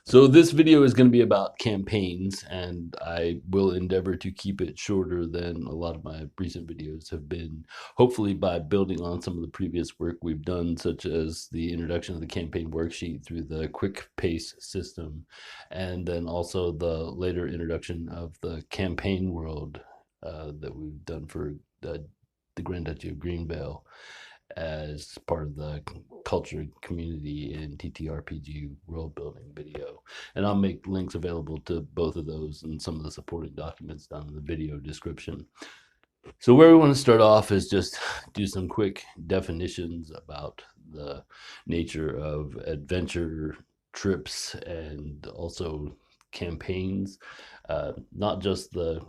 So this video is going to be about campaigns, and I will endeavor to keep it shorter than a lot of my recent videos have been, hopefully by building on some of the previous work we've done, such as the introduction of the campaign worksheet through the quick pace system, and then also the later introduction of the campaign world that we've done for the Grand Duchy of Greenvale as part of the culture community in TTRPG world building video. And I'll make links available to both of those and some of the supporting documents down in the video description. So where we want to start off is just do some quick definitions about the nature of adventure trips and also campaigns, not just the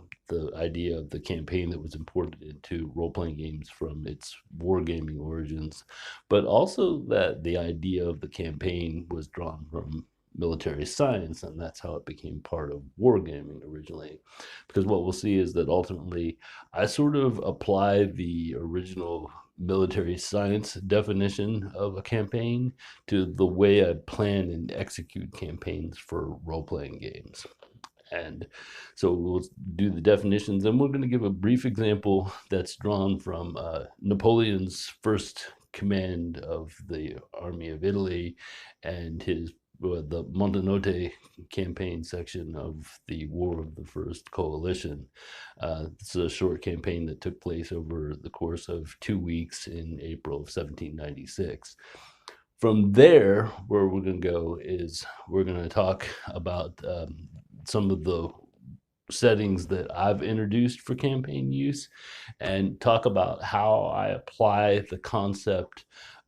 idea of the campaign that was imported into role-playing games from its wargaming origins, but also that the idea of the campaign was drawn from military science, and that's how it became part of wargaming originally. Because what we'll see is that ultimately I sort of apply the original military science definition of a campaign to the way I plan and execute campaigns for role-playing games. And so we'll do the definitions, and we're going to give a brief example that's drawn from Napoleon's first command of the Army of Italy and his the Montenotte campaign section of the War of the First Coalition. It's a short campaign that took place over the course of 2 weeks in April of 1796. From there, where we're going to go is we're going to talk about some of the settings that I've introduced for campaign use and talk about how I apply the concept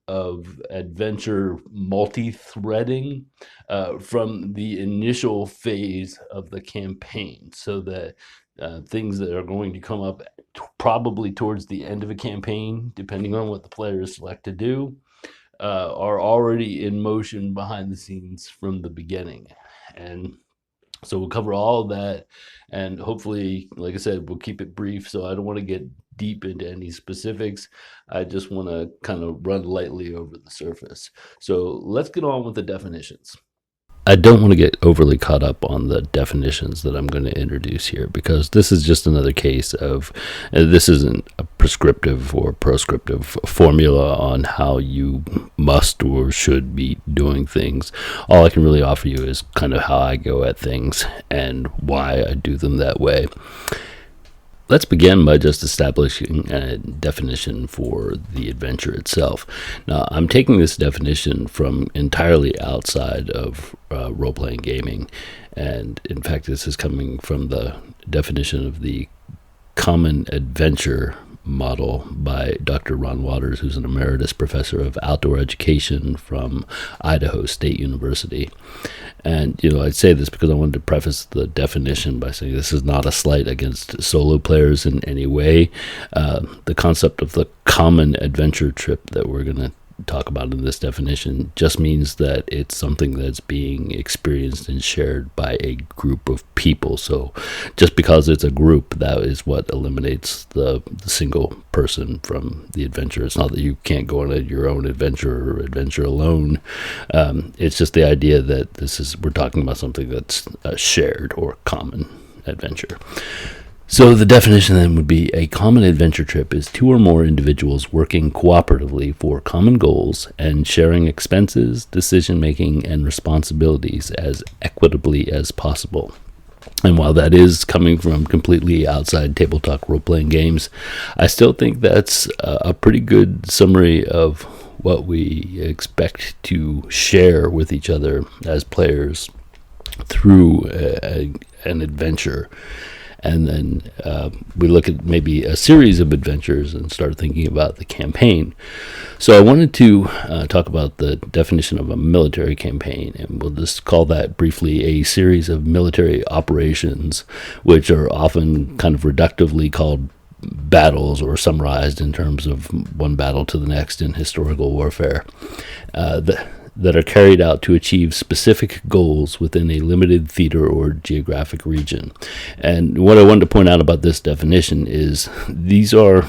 of adventure multi-threading from the initial phase of the campaign, so that things that are going to come up probably towards the end of a campaign, depending on what the players select to do, are already in motion behind the scenes from the beginning. And so we'll cover all of that, and hopefully, like I said, we'll keep it brief, so I don't want to get deep into any specifics. I just want to kind of run lightly over the surface. So let's get on with the definitions. I don't want to get overly caught up on the definitions that I'm going to introduce here, because this is just another case of this isn't a prescriptive or proscriptive formula on how you must or should be doing things. All I can really offer you is kind of how I go at things and why I do them that way. Let's begin by just establishing a definition for the adventure itself. Now, I'm taking this definition from entirely outside of role-playing gaming, and in fact, this is coming from the definition of the common adventure model by Dr. Ron Waters, who's an emeritus professor of outdoor education from Idaho State University. And, I say this because I wanted to preface the definition by saying this is not a slight against solo players in any way. The concept of the common adventure trip that we're going to talk about in this definition just means that it's something that's being experienced and shared by a group of people. So just because it's a group, that is what eliminates the single person from the adventure. It's not that you can't go on your own adventure or adventure alone. It's just the idea that we're talking about something that's a shared or common adventure. So the definition then would be a common adventure trip is two or more individuals working cooperatively for common goals and sharing expenses, decision-making, and responsibilities as equitably as possible. And while that is coming from completely outside tabletop role-playing games, I still think that's a pretty good summary of what we expect to share with each other as players through an adventure. And then we look at maybe a series of adventures and start thinking about the campaign. So I wanted to talk about the definition of a military campaign, and we'll just call that briefly a series of military operations, which are often kind of reductively called battles or summarized in terms of one battle to the next in historical warfare. that are carried out to achieve specific goals within a limited theater or geographic region. And what I wanted to point out about this definition is these are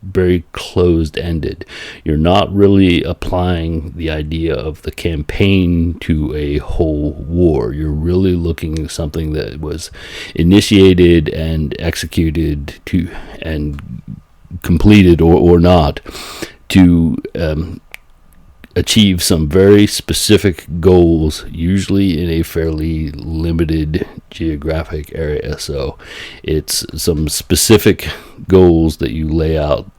very closed-ended. You're not really applying the idea of the campaign to a whole war. You're really looking at something that was initiated and executed to and completed or not to achieve some very specific goals, usually in a fairly limited geographic area. So it's some specific goals that you lay out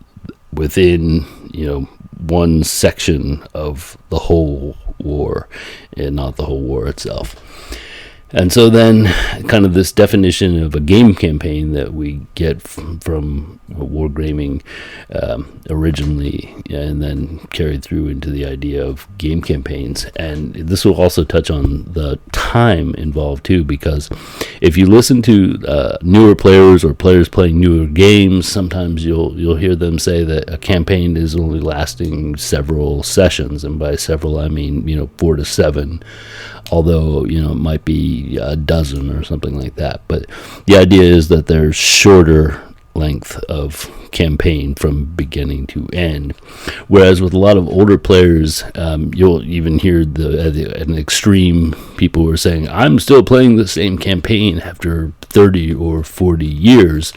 within, one section of the whole war and not the whole war itself. And so then kind of this definition of a game campaign that we get from wargaming originally, and then carried through into the idea of game campaigns. And this will also touch on the time involved too, because if you listen to newer players or players playing newer games, sometimes you'll hear them say that a campaign is only lasting several sessions, and by several I mean 4 to 7. Although, it might be a dozen or something like that. But the idea is that there's shorter length of campaign from beginning to end. Whereas with a lot of older players, you'll even hear an extreme people who are saying, I'm still playing the same campaign after 30 or 40 years.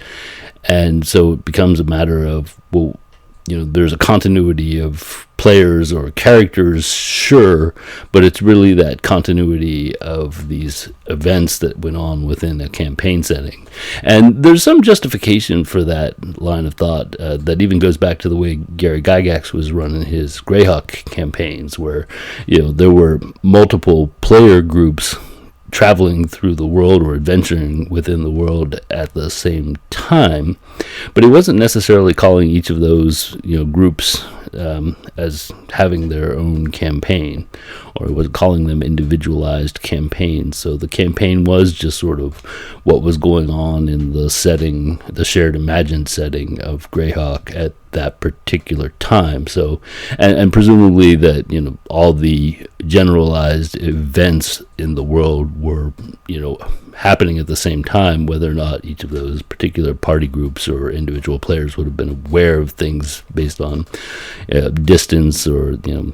And so it becomes a matter of, well, there's a continuity of players or characters, sure, but it's really that continuity of these events that went on within a campaign setting. And there's some justification for that line of thought that even goes back to the way Gary Gygax was running his Greyhawk campaigns, where there were multiple player groups traveling through the world or adventuring within the world at the same time, but he wasn't necessarily calling each of those groups as having their own campaign, or he was calling them individualized campaigns. So the campaign was just sort of what was going on in the setting, the shared imagined setting of Greyhawk at that particular time. So and presumably that all the generalized events in the world were happening at the same time, whether or not each of those particular party groups or individual players would have been aware of things based on distance or the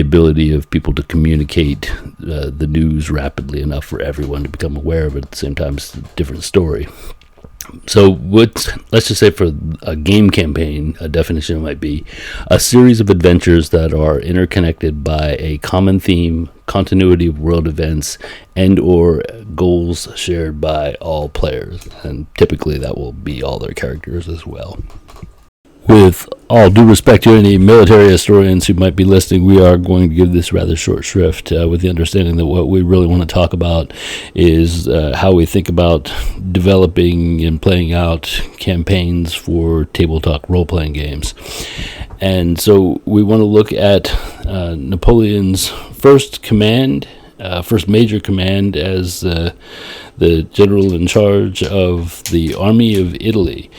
ability of people to communicate the news rapidly enough for everyone to become aware of it at the same time. It's a different story. So let's just say for a game campaign, a definition might be a series of adventures that are interconnected by a common theme, continuity of world events, and or goals shared by all players. And typically that will be all their characters as well. With all due respect to any military historians who might be listening, we are going to give this rather short shrift with the understanding that what we really want to talk about is how we think about developing and playing out campaigns for tabletop role-playing games. And so we want to look at Napoleon's first major command as the general in charge of the Army of Italy.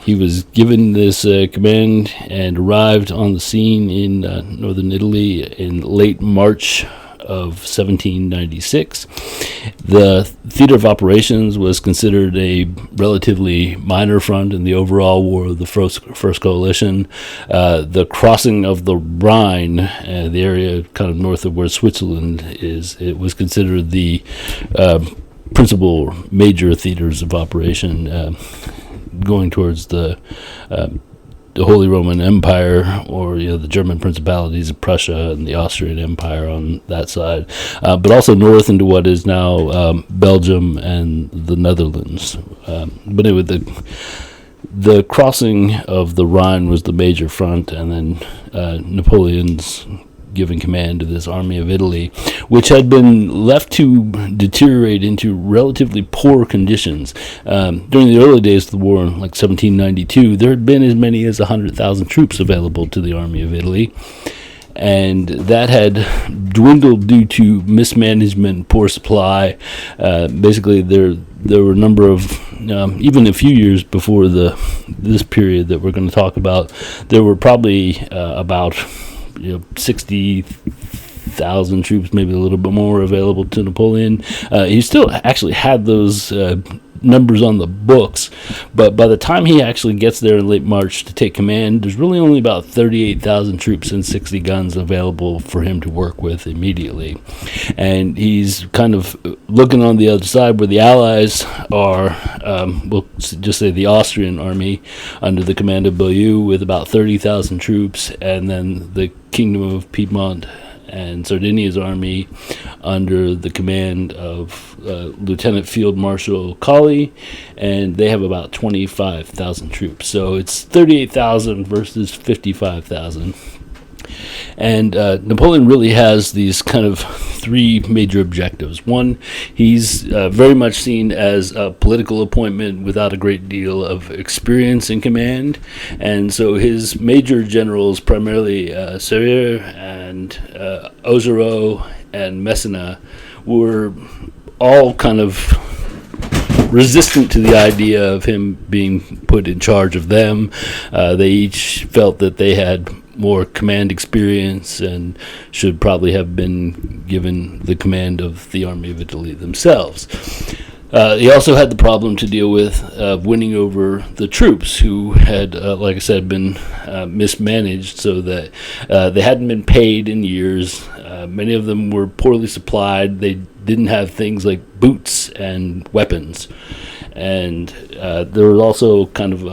He was given this command and arrived on the scene in northern Italy in late March of 1796. The theater of operations was considered a relatively minor front in the overall war of the First Coalition. The crossing of the Rhine, the area kind of north of where Switzerland is, it was considered the principal major theaters of operation going towards the Holy Roman Empire, or the German principalities of Prussia and the Austrian Empire on that side, but also north into what is now Belgium and the Netherlands. But anyway, the crossing of the Rhine was the major front, and then Napoleon's giving command to this Army of Italy, which had been left to deteriorate into relatively poor conditions. During the early days of the war, like 1792, there had been as many as 100,000 troops available to the Army of Italy, and that had dwindled due to mismanagement, poor supply. Basically, there were a number of, even a few years before this period that we're going to talk about, there were probably about 60,000 troops, maybe a little bit more, available to Napoleon. He still actually had those numbers on the books, but by the time he actually gets there in late March to take command, there's really only about 38,000 troops and 60 guns available for him to work with immediately. And he's kind of looking on the other side where the Allies are, we'll just say the Austrian army under the command of Beaulieu with about 30,000 troops, and then the Kingdom of Piedmont and Sardinia's army under the command of Lieutenant Field Marshal Colley, and they have about 25,000 troops. So it's 38,000 versus 55,000. And Napoleon really has these kind of three major objectives. One, he's very much seen as a political appointment without a great deal of experience in command. And so his major generals, primarily Serre and Augereau and Messina, were all kind of resistant to the idea of him being put in charge of them. They each felt that they had more command experience and should probably have been given the command of the Army of Italy themselves. He also had the problem to deal with winning over the troops who had, like I said, been mismanaged, so that they hadn't been paid in years. Many of them were poorly supplied. They didn't have things like boots and weapons. And there was also kind of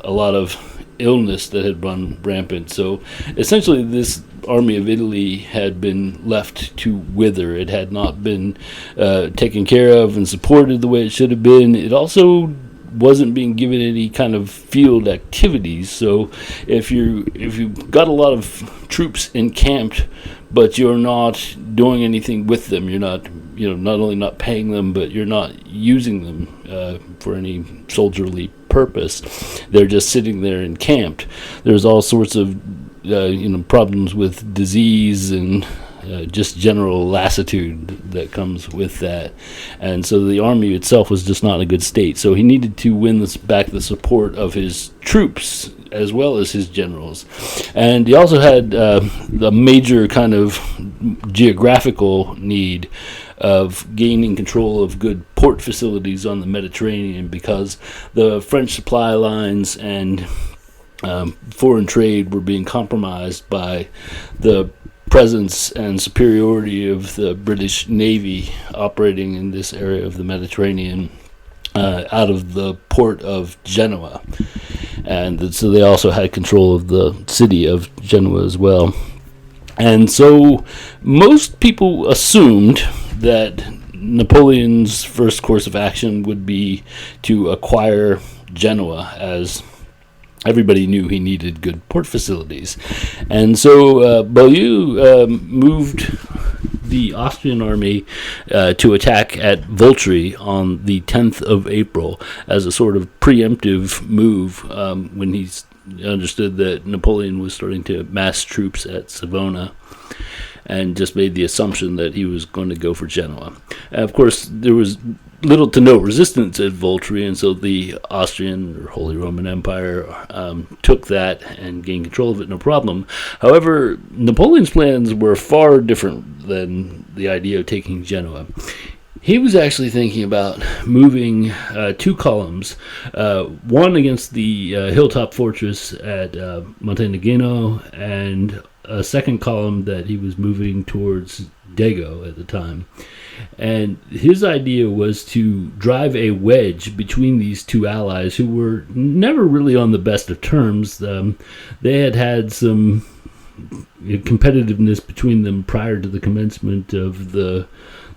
a lot of illness that had run rampant. So essentially this Army of Italy had been left to wither. It had not been taken care of and supported the way it should have been. It also wasn't being given any kind of field activities. So if you've got a lot of troops encamped, but you're not doing anything with them, you're not not only not paying them, but you're not using them for any soldierly purpose. They're just sitting there encamped. There's all sorts of problems with disease and just general lassitude that comes with that. And so the army itself was just not in a good state. So he needed to win back the support of his troops as well as his generals. And he also had the major kind of geographical need of gaining control of good port facilities on the Mediterranean, because the French supply lines and foreign trade were being compromised by the presence and superiority of the British Navy operating in this area of the Mediterranean out of the port of Genoa. And so they also had control of the city of Genoa as well. And so most people assumed that Napoleon's first course of action would be to acquire Genoa, as everybody knew he needed good port facilities. And so Beaulieu moved the Austrian army to attack at Voltri on the 10th of April as a sort of preemptive move when he understood that Napoleon was starting to mass troops at Savona, and just made the assumption that he was going to go for Genoa. Of course, there was little to no resistance at Voltri, and so the Austrian or Holy Roman Empire took that and gained control of it, no problem. However, Napoleon's plans were far different than the idea of taking Genoa. He was actually thinking about moving two columns, one against the hilltop fortress at Montenotte, and a second column that he was moving towards Dago at the time. And his idea was to drive a wedge between these two allies who were never really on the best of terms. They had had some competitiveness between them prior to the commencement of the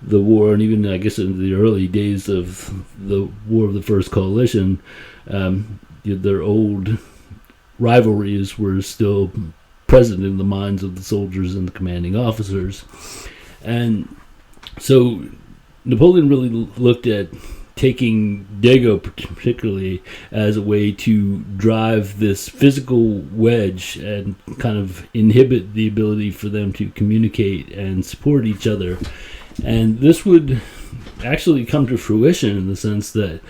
war, and even I guess in the early days of the War of the First Coalition, their old rivalries were still present in the minds of the soldiers and the commanding officers. And so Napoleon really looked at taking Dago particularly as a way to drive this physical wedge and kind of inhibit the ability for them to communicate and support each other. And this would actually come to fruition in the sense that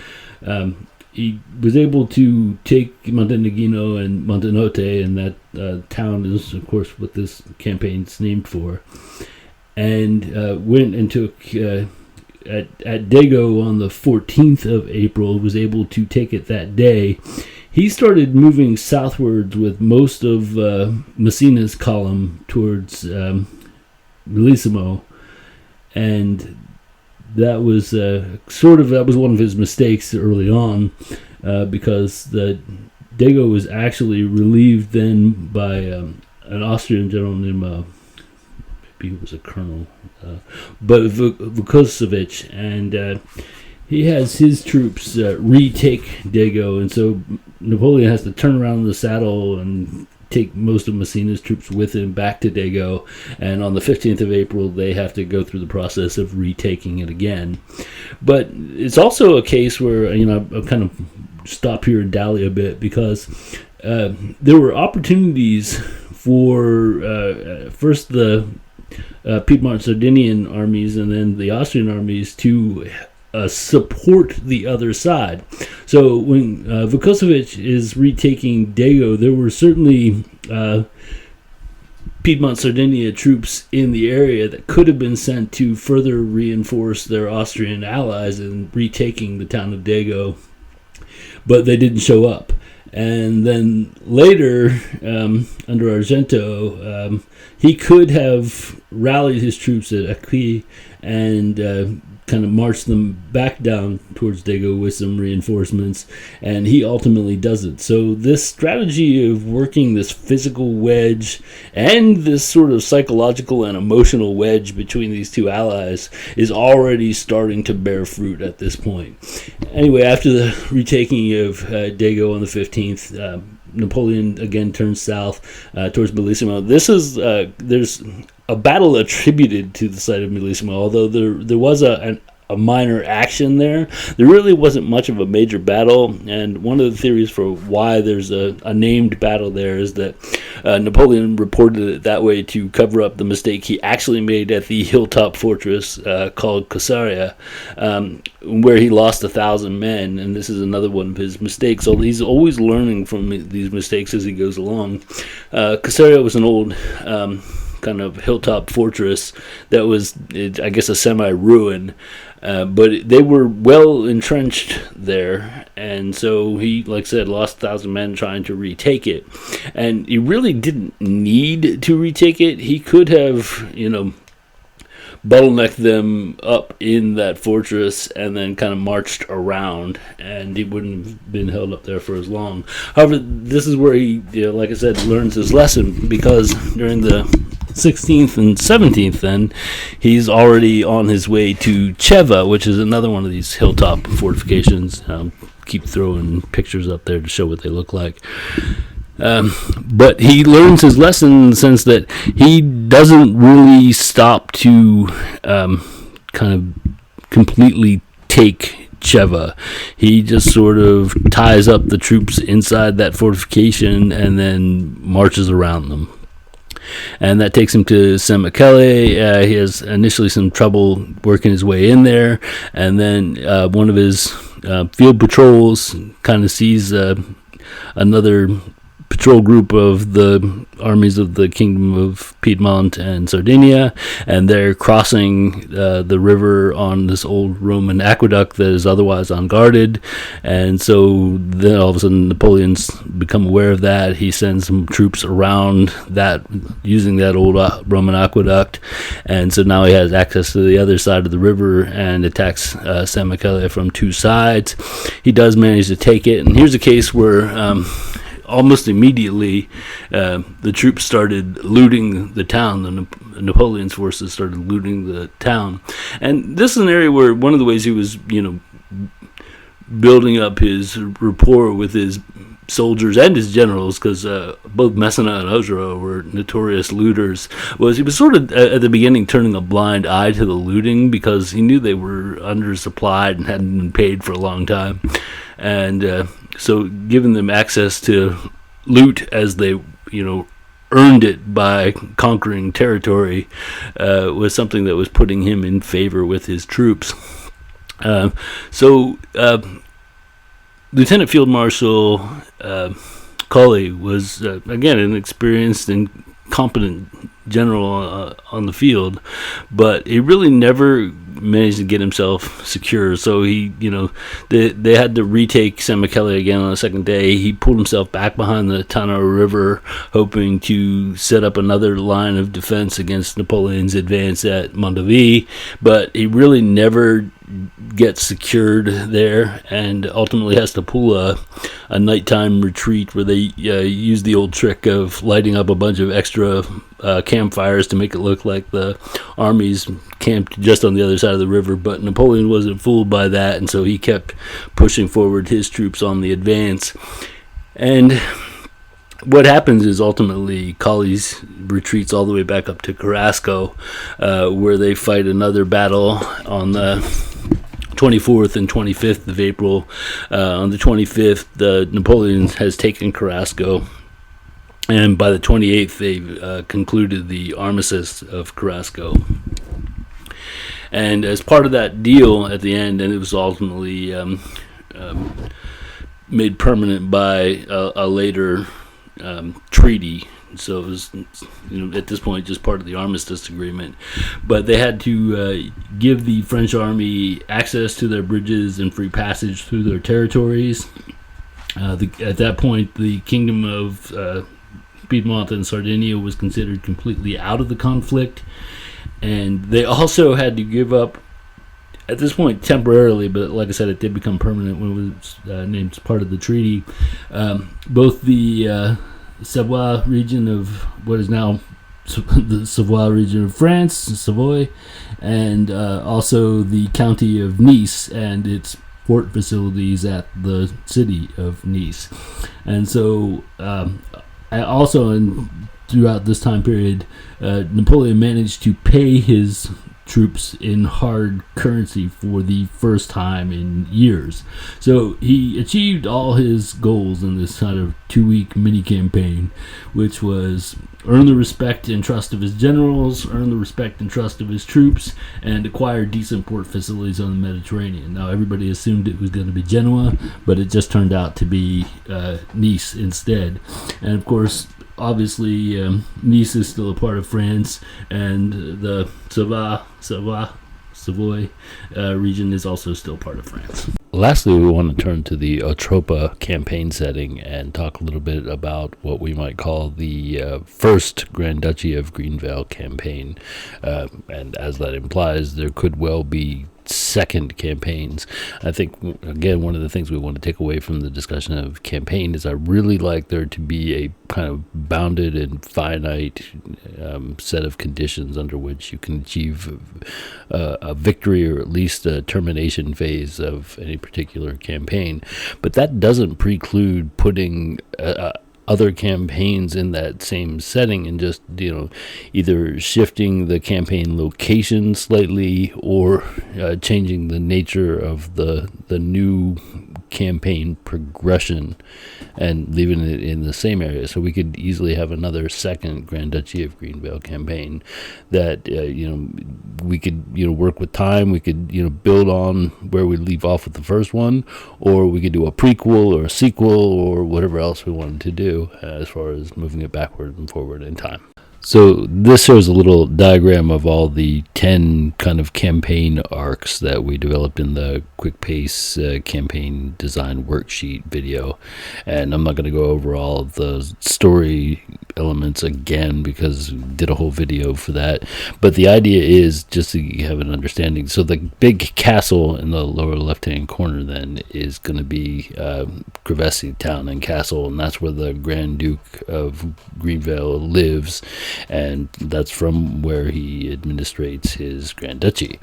he was able to take Monteneggino and Montenotte, and that town is, of course, what this campaign's named for, and went and took at Dago on the 14th of April, was able to take it that day. He started moving southwards with most of Messina's column towards Bellissimo, and that was that was one of his mistakes early on, because the Dago was actually relieved then by an Austrian general named maybe he was a colonel, but Vukocevic, and he has his troops retake Dago, and so Napoleon has to turn around in the saddle and take most of Messina's troops with him back to Dago, and on the 15th of April they have to go through the process of retaking it again. But it's also a case where, I'll kind of stop here and dally a bit, because there were opportunities for first the Piedmont Sardinian armies and then the Austrian armies to support the other side. So when Vukocevic is retaking Dago, there were certainly Piedmont Sardinia troops in the area that could have been sent to further reinforce their Austrian allies in retaking the town of Dago, but they didn't show up. And then later, under Argento, he could have rallied his troops at Acqui and kind of marched them back down towards Dago with some reinforcements, and he ultimately doesn't. So this strategy of working this physical wedge and this sort of psychological and emotional wedge between these two allies is already starting to bear fruit at this point. Anyway, after the retaking of Dago on the 15th, Napoleon again turns south towards Bellissimo. This is there's a battle attributed to the site of Bellissimo, although there was a minor action there. There really wasn't much of a major battle, and one of the theories for why there's a named battle there is that Napoleon reported it that way to cover up the mistake he actually made at the hilltop fortress called Caesarea, where he lost 1,000 men, and this is another one of his mistakes. So he's always learning from these mistakes as he goes along. Caesarea was an old kind of hilltop fortress that was, I guess, a semi-ruin, but they were well entrenched there, and so he, like I said, lost 1,000 men trying to retake it, and he really didn't need to retake it. He could have, bottlenecked them up in that fortress and then kind of marched around, and he wouldn't have been held up there for as long. However, this is where he, like I said, learns his lesson, because during the 16th and 17th, then he's already on his way to Ceva, which is another one of these hilltop fortifications. Keep throwing pictures up there to show what they look like. But he learns his lesson in the sense that he doesn't really stop to kind of completely take Ceva. He just sort of ties up the troops inside that fortification and then marches around them. And that takes him to San Michele. He has initially some trouble working his way in there, and then one of his field patrols kind of sees another patrol group of the armies of the Kingdom of Piedmont and Sardinia, and they're crossing the river on this old Roman aqueduct that is otherwise unguarded. And so then all of a sudden Napoleon's become aware of that. He sends some troops around that using that old Roman aqueduct, and so now he has access to the other side of the river and attacks San Michele from two sides. He does manage to take it, and here's a case where almost immediately, the troops started looting the town. Napoleon's forces started looting the town. And this is an area where one of the ways he was, building up his rapport with his soldiers and his generals, because both Messina and Autropa were notorious looters, was he was sort of at the beginning turning a blind eye to the looting, because he knew they were undersupplied and hadn't been paid for a long time. And so giving them access to loot as they, earned it by conquering territory was something that was putting him in favor with his troops. So Lieutenant Field Marshal Colley was, again, an experienced and competent general on the field, but he really never managed to get himself secure. So he, they had to retake San Michele again on the second day. He pulled himself back behind the Tanaro River, hoping to set up another line of defense against Napoleon's advance at Mondovi, but he really never gets secured there, and ultimately has to pull a nighttime retreat where they use the old trick of lighting up a bunch of extra campfires to make it look like the armies camped just on the other side of the river. But Napoleon wasn't fooled by that, and so he kept pushing forward his troops on the advance. And what happens is ultimately Colley's retreats all the way back up to Carrasco, where they fight another battle on the 24th and 25th of April. On the 25th, Napoleon has taken Carrasco, and by the 28th, they've concluded the armistice of Carrasco. And as part of that deal at the end, and it was ultimately made permanent by a later treaty. So it was, at this point, just part of the armistice agreement. But they had to give the French army access to their bridges and free passage through their territories. At that point, the kingdom of Piedmont and Sardinia was considered completely out of the conflict. And they also had to give up, at this point temporarily, but like I said, it did become permanent when it was named part of the treaty, both the Savoie region of what is now the Savoie region of France, Savoy, and also the county of Nice and its port facilities at the city of Nice. And so also throughout this time period, Napoleon managed to pay his troops in hard currency for the first time in years. So he achieved all his goals in this kind of 2-week mini campaign, which was earn the respect and trust of his generals, earn the respect and trust of his troops, and acquire decent port facilities on the Mediterranean. Now, everybody assumed it was going to be Genoa, but it just turned out to be Nice instead. And of course, obviously, Nice is still a part of France, and the Savoy region is also still part of France. Lastly, we want to turn to the Autropa campaign setting and talk a little bit about what we might call the first Grand Duchy of Greenvale campaign. And as that implies, there could well be second campaigns. I think, again, one of the things we want to take away from the discussion of campaign is I really like there to be a kind of bounded and finite set of conditions under which you can achieve a victory, or at least a termination phase of any particular campaign. But that doesn't preclude putting other campaigns in that same setting and just, either shifting the campaign location slightly or changing the nature of the new campaign progression and leaving it in the same area. So we could easily have another second Grand Duchy of Greenvale campaign that, we could, work with time. We could, build on where we leave off with the first one, or we could do a prequel or a sequel or whatever else we wanted to do as far as moving it backward and forward in time. So this shows a little diagram of all the 10 kind of campaign arcs that we developed in the Quick Pace campaign design worksheet video. And I'm not going to go over all of the story elements again because we did a whole video for that. But the idea is just to have an understanding. So the big castle in the lower left-hand corner then is going to be Grevesi Town and Castle, and that's where the Grand Duke of Greenvale lives. And that's from where he administrates his Grand Duchy.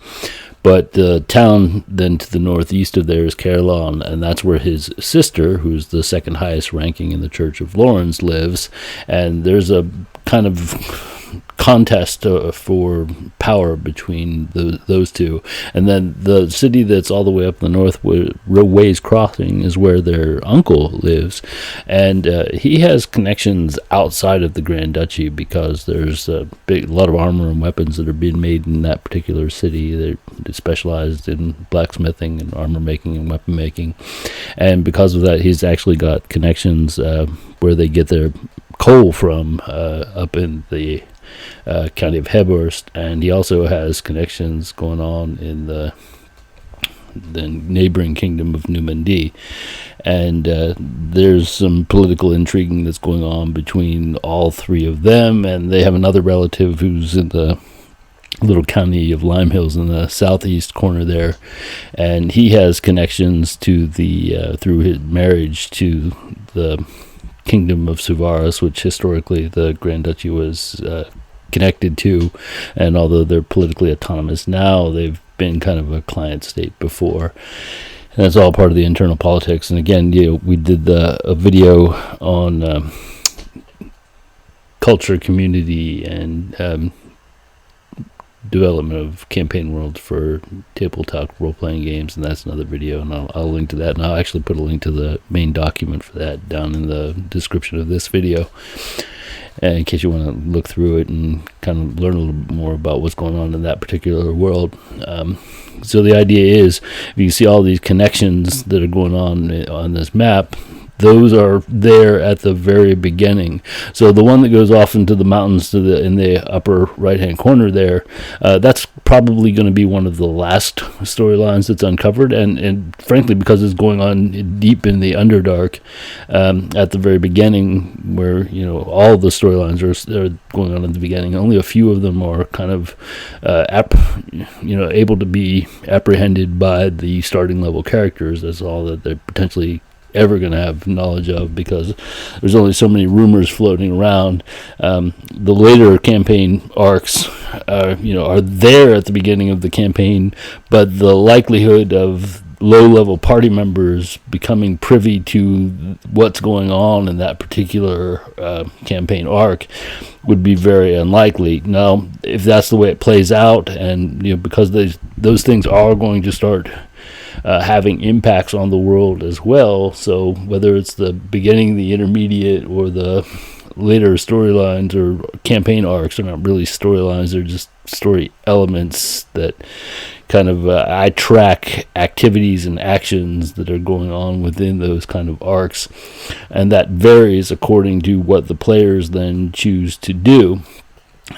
But the town then to the northeast of there is Caerleon, and that's where his sister, who's the second highest ranking in the Church of Lawrence, lives. And there's a kind of contest for power between those two. And then the city that's all the way up in the north, Ways Crossing, is where their uncle lives, and he has connections outside of the Grand Duchy because there's a lot of armor and weapons that are being made in that particular city. They're specialized in blacksmithing and armor making and weapon making, and because of that, he's actually got connections where they get their coal from up in the county of Hebhurst, and he also has connections going on in the neighboring kingdom of Normandy, and there's some political intriguing that's going on between all three of them, and they have another relative who's in the little county of Lime Hills in the southeast corner there, and he has connections to the through his marriage to the kingdom of Suvaris, which historically the Grand Duchy was connected to, and although they're politically autonomous now, they've been kind of a client state before, and that's all part of the internal politics. And again, we did a video on culture, community, and development of campaign worlds for tabletop role-playing games, and that's another video, and I'll link to that, and I'll actually put a link to the main document for that down in the description of this video, in case you want to look through it and kind of learn a little bit more about what's going on in that particular world. So the idea is, if you see all these connections that are going on this map, those are there at the very beginning. So the one that goes off into the mountains in the upper right-hand corner there, that's probably going to be one of the last storylines that's uncovered, and frankly, because it's going on deep in the Underdark, at the very beginning, where all the storylines are going on at the beginning. Only a few of them are kind of able to be apprehended by the starting level characters. That's all that they're potentially ever going to have knowledge of, because there's only so many rumors floating around. The later campaign arcs are there at the beginning of the campaign, but the likelihood of low-level party members becoming privy to what's going on in that particular campaign arc would be very unlikely. Now, if that's the way it plays out, and because those things are going to start having impacts on the world as well. So whether it's the beginning, the intermediate, or the later storylines or campaign arcs, are not really storylines, they're just story elements that kind of I track activities and actions that are going on within those kind of arcs, and that varies according to what the players then choose to do.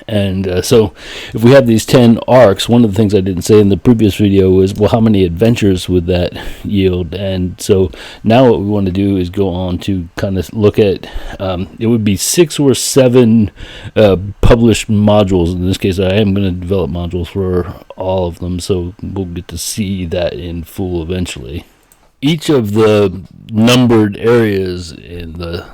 And so if we have these 10 arcs, one of the things I didn't say in the previous video was, well, how many adventures would that yield? And so now what we want to do is go on to kind of look at, it would be 6 or 7 published modules. In this case, I am going to develop modules for all of them, so we'll get to see that in full eventually. Each of the numbered areas in the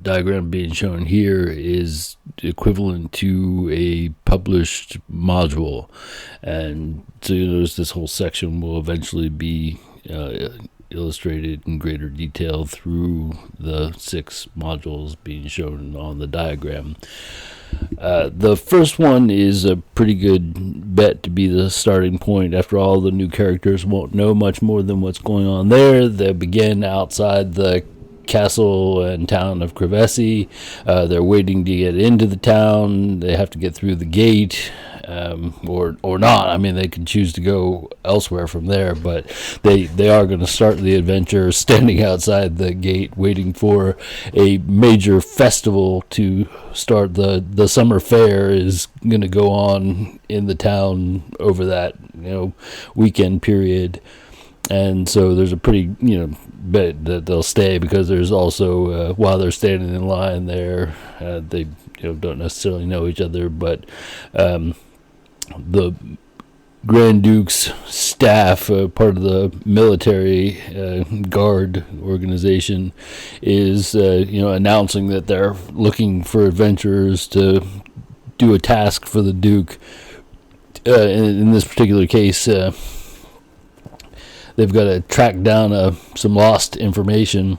diagram being shown here is equivalent to a published module, and so you notice this whole section will eventually be illustrated in greater detail through the 6 modules being shown on the diagram. The first one is a pretty good bet to be the starting point. After all, the new characters won't know much more than what's going on there. They begin outside the castle and town of Crevesi. They're waiting to get into the town. They have to get through the gate, or not. I mean, they can choose to go elsewhere from there, but they are going to start the adventure standing outside the gate, waiting for a major festival to start. The summer fair is going to go on in the town over that weekend period. And so there's a pretty, bet that they'll stay, because there's also, while they're standing in line there, they don't necessarily know each other, but the Grand Duke's staff, part of the military guard organization, is announcing that they're looking for adventurers to do a task for the Duke. In this particular case, they've got to track down some lost information,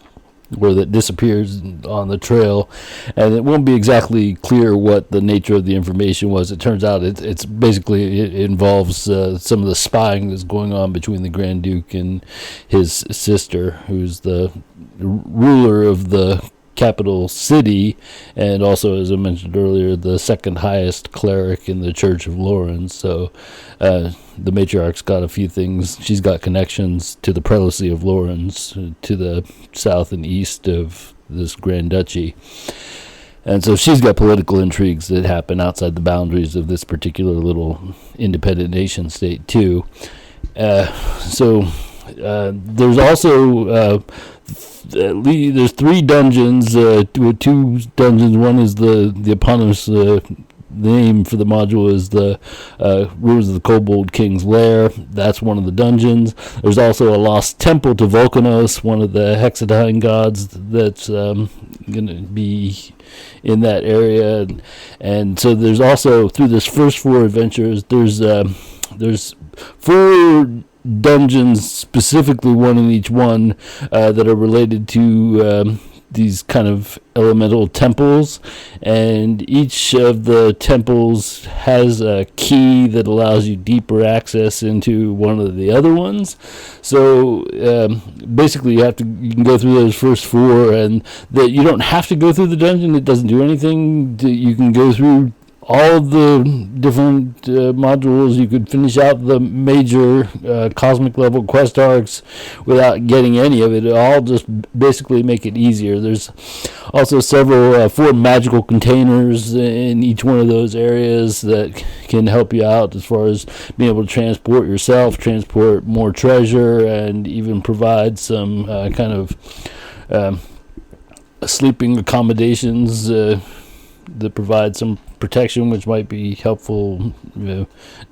or that disappears on the trail, and it won't be exactly clear what the nature of the information was. It turns out it's basically, it involves some of the spying that's going on between the Grand Duke and his sister, who's the ruler of the capital city, and also, as I mentioned earlier, the second highest cleric in the Church of Laurens. So the matriarch's got a few things. She's got connections to the prelacy of Laurens, to the south and east of this Grand Duchy. And so she's got political intrigues that happen outside the boundaries of this particular little independent nation state too. There's also there's 3 dungeons, with 2 dungeons. One is the eponymous name for the module is the Ruins of the Kobold King's Lair. That's one of the dungeons. There's also a lost temple to Volcanos, one of the hexadine gods that's going to be in that area. And so there's also, through this first 4 adventures, there's 4 dungeons, specifically one in each one, that are related to these kind of elemental temples, and each of the temples has a key that allows you deeper access into one of the other ones. So basically you can go through those first 4, and that you don't have to go through the dungeon. It doesn't do anything. You can go through all of the different modules. You could finish out the major cosmic level quest arcs without getting any of it. It all just basically make it easier. There's also several 4 magical containers in each one of those areas that can help you out as far as being able to transport yourself, transport more treasure, and even provide some kind of sleeping accommodations that provide some protection, which might be helpful,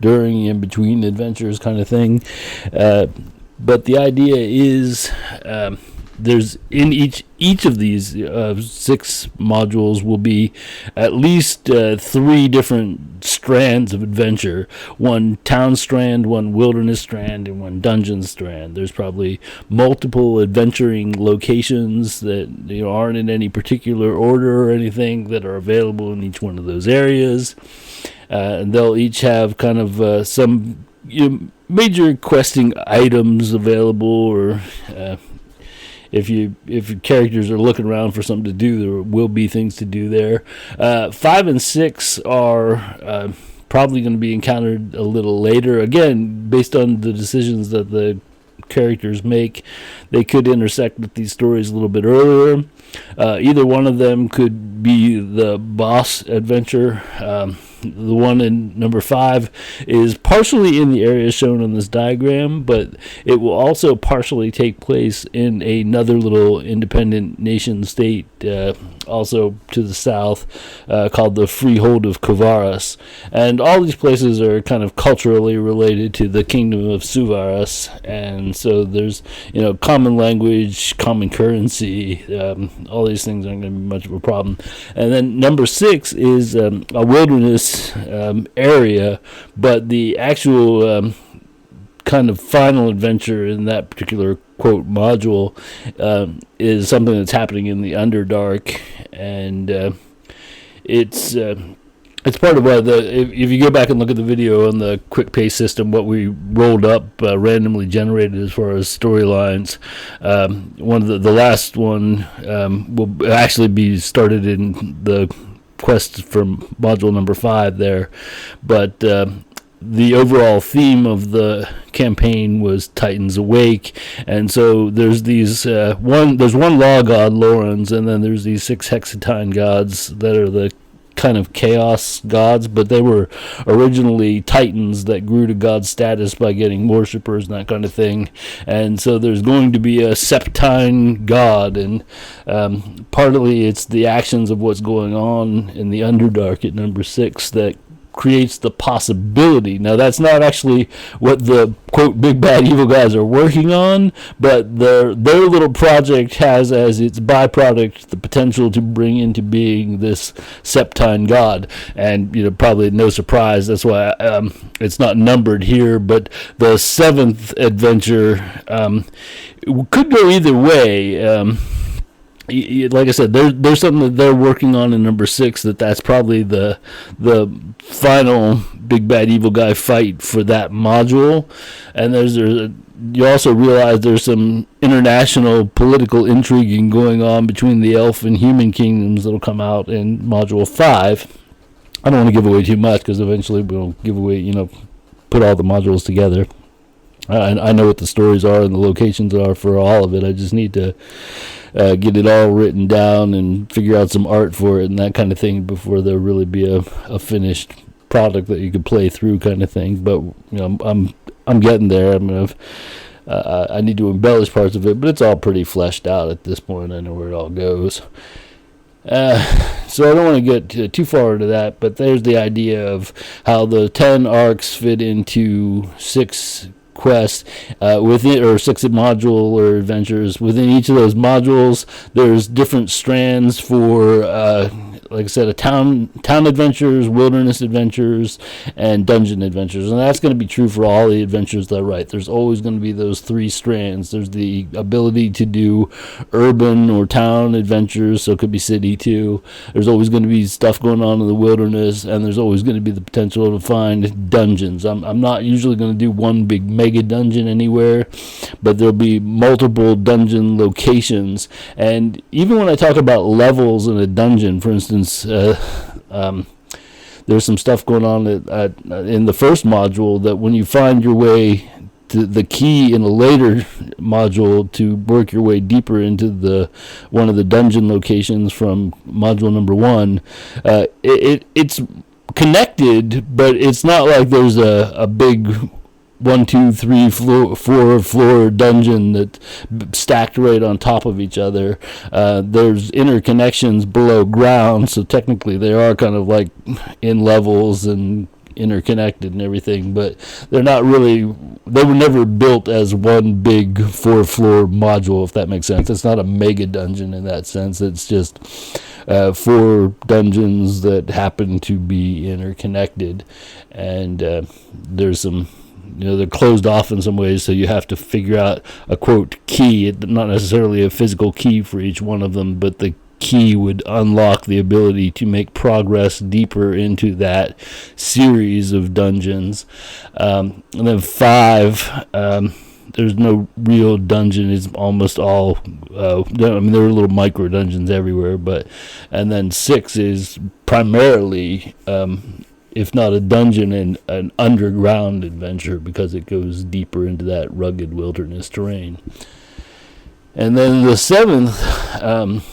during and between adventures, kind of thing. But the idea is, there's in each of these 6 modules will be at least 3 different strands of adventure: 1 town strand, 1 wilderness strand, and 1 dungeon strand. There's probably multiple adventuring locations that aren't in any particular order or anything that are available in each one of those areas, and they'll each have kind of some major questing items available, or if your characters are looking around for something to do, there will be things to do there. 5 and 6 are probably going to be encountered a little later. Again, based on the decisions that the characters make, they could intersect with these stories a little bit earlier. Either one of them could be the boss adventure. The one in number 5 is partially in the area shown on this diagram, but it will also partially take place in another little independent nation state, also to the south, called the Freehold of Kavaras. And all these places are kind of culturally related to the kingdom of Suvaras, and so there's common language, common currency. All these things aren't going to be much of a problem. And then number 6 is a wilderness area, but the actual kind of final adventure in that particular quote module is something that's happening in the Underdark, and it's part of what if you go back and look at the video on the quick pace system, what we rolled up randomly generated as far as storylines. One of the last one will actually be started in the quest from module number 5 there, but the overall theme of the campaign was Titans Awake, and so there's these there's one law god, Laurens, and then there's these 6 hexatine gods that are the kind of chaos gods, but they were originally titans that grew to god status by getting worshippers and that kind of thing. And so there's going to be a septine god, and partly it's the actions of what's going on in the Underdark at number 6 that creates the possibility. Now, that's not actually what the quote big bad evil guys are working on, but their little project has as its byproduct the potential to bring into being this septine god. And probably no surprise, that's why it's not numbered here, but the 7th adventure could go either way. like I said, there's something that they're working on in number 6 that's probably the final big bad evil guy fight for that module. And you also realize there's some international political intriguing going on between the elf and human kingdoms that'll come out in module 5. I don't want to give away too much because eventually we'll give away, put all the modules together. I know what the stories are and the locations are for all of it. I just need to get it all written down and figure out some art for it and that kind of thing before there'll really be a finished product that you could play through, kind of thing. But I'm getting there. I need to embellish parts of it, but it's all pretty fleshed out at this point. I know where it all goes. So I don't want to get too far into that, but there's the idea of how the 10 arcs fit into 6 quests within, or 6 module or adventures. Within each of those modules, there's different strands for like I said, a town adventures, wilderness adventures, and dungeon adventures. And that's going to be true for all the adventures that I write. There's always going to be those 3 strands. There's the ability to do urban or town adventures, so it could be city too. There's always going to be stuff going on in the wilderness, and there's always going to be the potential to find dungeons. I'm not usually going to do one big mega dungeon anywhere, but there'll be multiple dungeon locations. And even when I talk about levels in a dungeon, for instance, there's some stuff going on in the first module that when you find your way to the key in a later module to work your way deeper into one of the dungeon locations from module number 1, it's connected, but it's not like there's a big 1, 2, 3, 4 floor dungeon that stacked right on top of each other. There's interconnections below ground, so technically they are kind of like in levels and interconnected and everything, but they're not really, they were never built as one big 4-floor module, if that makes sense. It's not a mega dungeon in that sense. It's just 4 dungeons that happen to be interconnected, and there's some, they're closed off in some ways, so you have to figure out a, quote, key, not necessarily a physical key for each one of them, but the key would unlock the ability to make progress deeper into that series of dungeons. And then 5, there's no real dungeon. It's almost all, there are little micro dungeons everywhere, and then 6 is primarily, if not a dungeon, and an underground adventure, because it goes deeper into that rugged wilderness terrain. And then the 7th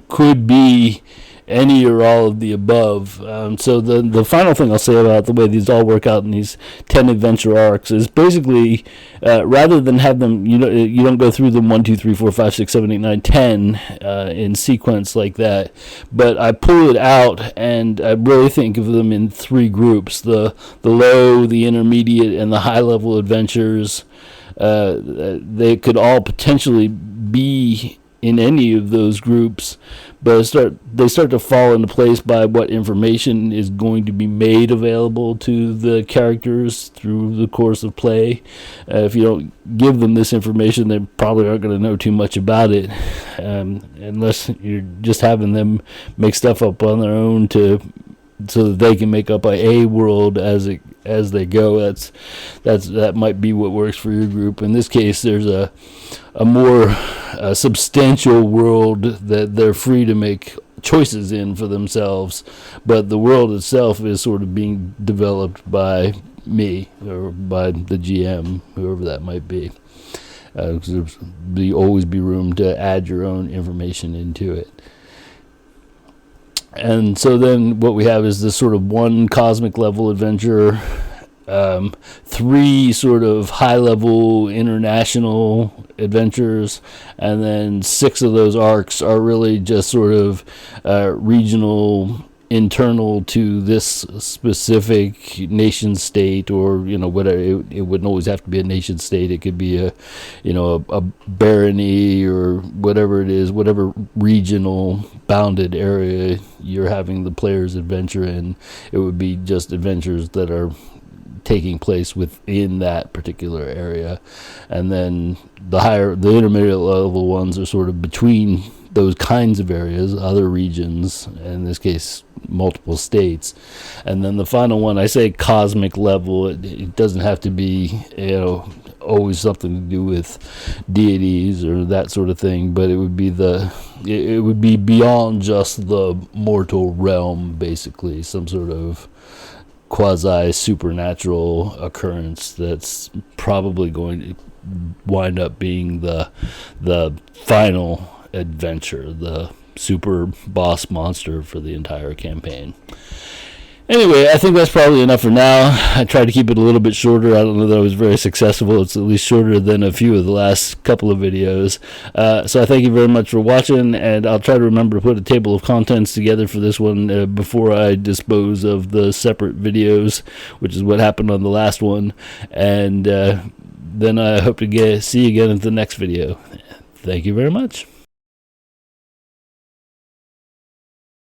could be any or all of the above. So the final thing I'll say about the way these all work out in these 10 adventure arcs is basically, rather than have them, you don't go through them 1, 2, 3, 4, 5, 6, 7, 8, 9, 10 in sequence like that, but I pull it out and I really think of them in 3 groups: the low, the intermediate, and the high level adventures. They could all potentially be in any of those groups, but they start to fall into place by what information is going to be made available to the characters through the course of play. If you don't give them this information, they probably aren't going to know too much about it, unless you're just having them make stuff up on their own so that they can make up a world as they go. That might be what works for your group. In this case, there's a more substantial world that they're free to make choices in for themselves, but the world itself is sort of being developed by me or by the GM, whoever that might be. There'll always be room to add your own information into it. And so then what we have is this sort of 1 cosmic level adventure, 3 sort of high level international adventures, and then 6 of those arcs are really just sort of regional, internal to this specific nation state, or whatever. It wouldn't always have to be a nation state. It could be a barony or whatever it is, whatever regional bounded area you're having the players adventure in. It would be just adventures that are taking place within that particular area. And then the intermediate level ones are sort of between those kinds of areas, other regions, in this case multiple states. And then the final one, I say cosmic level, it doesn't have to be, always something to do with deities or that sort of thing, but it would be beyond just the mortal realm, basically, some sort of quasi supernatural occurrence that's probably going to wind up being the final adventure, the super boss monster for the entire campaign. Anyway, I think that's probably enough for now. I tried to keep it a little bit shorter. I don't know that I was very successful. It's at least shorter than a few of the last couple of videos. So I thank you very much for watching, and I'll try to remember to put a table of contents together for this one before I dispose of the separate videos, which is what happened on the last one. And then I hope to see you again in the next video. Thank you very much.